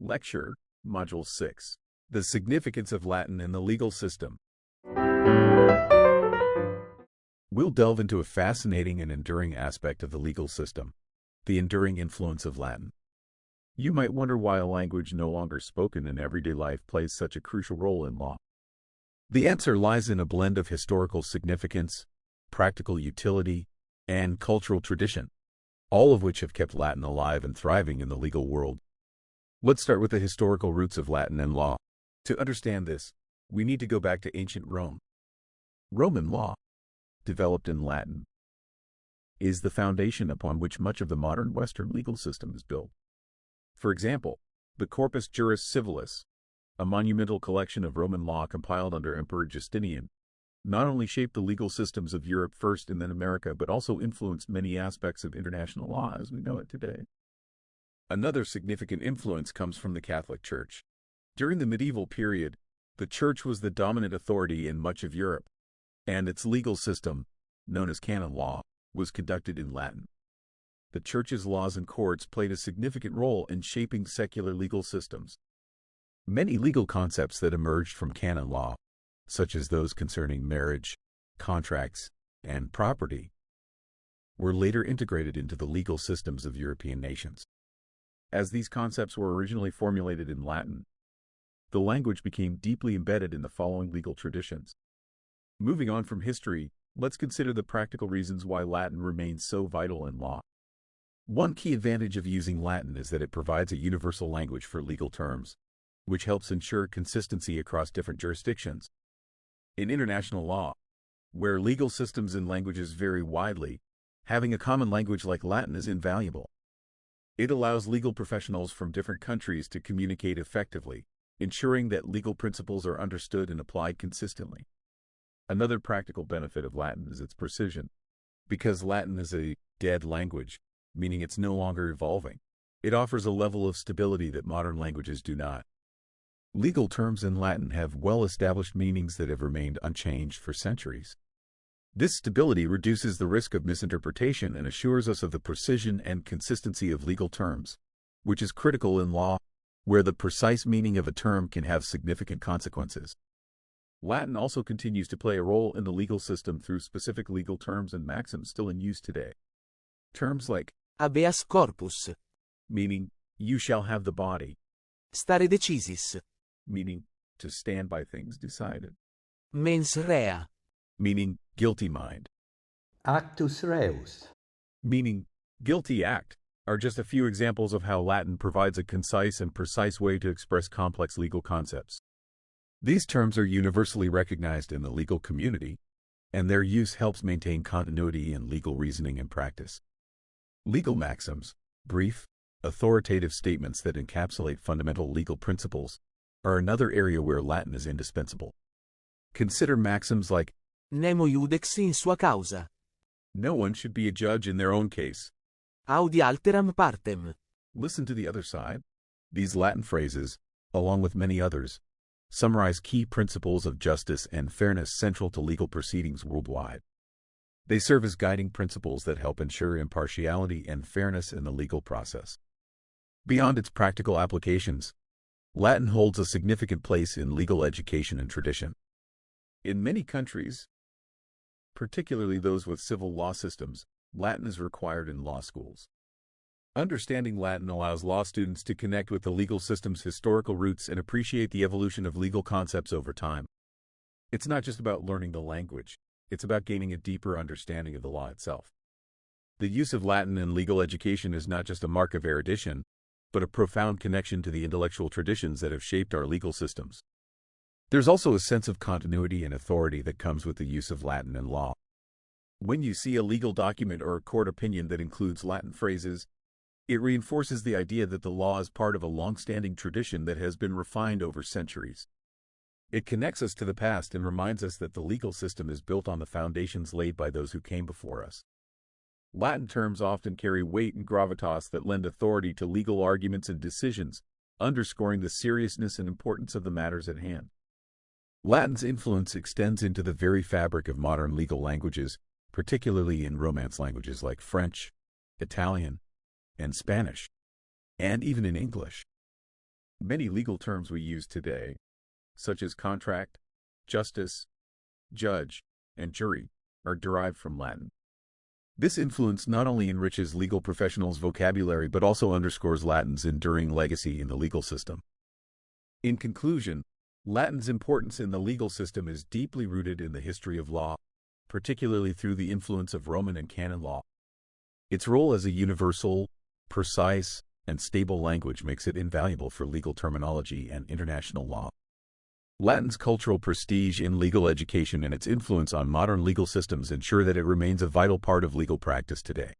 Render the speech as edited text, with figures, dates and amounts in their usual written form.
Lecture, Module 6. The Significance of Latin in the Legal System. We'll delve into a fascinating and enduring aspect of the legal system, the enduring influence of Latin. You might wonder why a language no longer spoken in everyday life plays such a crucial role in law. The answer lies in a blend of historical significance, practical utility, and cultural tradition, all of which have kept Latin alive and thriving in the legal world. Let's start with the historical roots of Latin and law. To understand this, we need to go back to ancient Rome. Roman law, developed in Latin, is the foundation upon which much of the modern Western legal system is built. For example, the Corpus Juris Civilis, a monumental collection of Roman law compiled under Emperor Justinian, not only shaped the legal systems of Europe first and then America, but also influenced many aspects of international law as we know it today. Another significant influence comes from the Catholic Church. During the medieval period, the Church was the dominant authority in much of Europe, and its legal system, known as canon law, was conducted in Latin. The Church's laws and courts played a significant role in shaping secular legal systems. Many legal concepts that emerged from canon law, such as those concerning marriage, contracts, and property, were later integrated into the legal systems of European nations. As these concepts were originally formulated in Latin, the language became deeply embedded in the following legal traditions. Moving on from history, let's consider the practical reasons why Latin remains so vital in law. One key advantage of using Latin is that it provides a universal language for legal terms, which helps ensure consistency across different jurisdictions. In international law, where legal systems and languages vary widely, having a common language like Latin is invaluable. It allows legal professionals from different countries to communicate effectively, ensuring that legal principles are understood and applied consistently. Another practical benefit of Latin is its precision. Because Latin is a dead language, meaning it's no longer evolving, it offers a level of stability that modern languages do not. Legal terms in Latin have well-established meanings that have remained unchanged for centuries. This stability reduces the risk of misinterpretation and assures us of the precision and consistency of legal terms, which is critical in law, where the precise meaning of a term can have significant consequences. Latin also continues to play a role in the legal system through specific legal terms and maxims still in use today. Terms like habeas corpus, meaning you shall have the body, stare decisis, meaning to stand by things decided, mens rea, meaning guilty mind, actus reus, meaning guilty act, are just a few examples of how Latin provides a concise and precise way to express complex legal concepts. These terms are universally recognized in the legal community, and their use helps maintain continuity in legal reasoning and practice. Legal maxims, brief, authoritative statements that encapsulate fundamental legal principles, are another area where Latin is indispensable. Consider maxims like nemo iudex in sua causa, no one should be a judge in their own case, audi alteram partem. Listen to the other side. These Latin phrases, along with many others, summarize key principles of justice and fairness central to legal proceedings worldwide. They serve as guiding principles that help ensure impartiality and fairness in the legal process. Beyond its practical applications, Latin holds a significant place in legal education and tradition. In many countries, particularly those with civil law systems, Latin is required in law schools. Understanding Latin allows law students to connect with the legal system's historical roots and appreciate the evolution of legal concepts over time. It's not just about learning the language, it's about gaining a deeper understanding of the law itself. The use of Latin in legal education is not just a mark of erudition, but a profound connection to the intellectual traditions that have shaped our legal systems. There's also a sense of continuity and authority that comes with the use of Latin in law. When you see a legal document or a court opinion that includes Latin phrases, it reinforces the idea that the law is part of a long-standing tradition that has been refined over centuries. It connects us to the past and reminds us that the legal system is built on the foundations laid by those who came before us. Latin terms often carry weight and gravitas that lend authority to legal arguments and decisions, underscoring the seriousness and importance of the matters at hand. Latin's influence extends into the very fabric of modern legal languages, particularly in Romance languages like French, Italian, and Spanish, and even in English. Many legal terms we use today, such as contract, justice, judge, and jury, are derived from Latin. This influence not only enriches legal professionals' vocabulary but also underscores Latin's enduring legacy in the legal system. In conclusion, Latin's importance in the legal system is deeply rooted in the history of law, particularly through the influence of Roman and canon law. Its role as a universal, precise, and stable language makes it invaluable for legal terminology and international law. Latin's cultural prestige in legal education and its influence on modern legal systems ensure that it remains a vital part of legal practice today.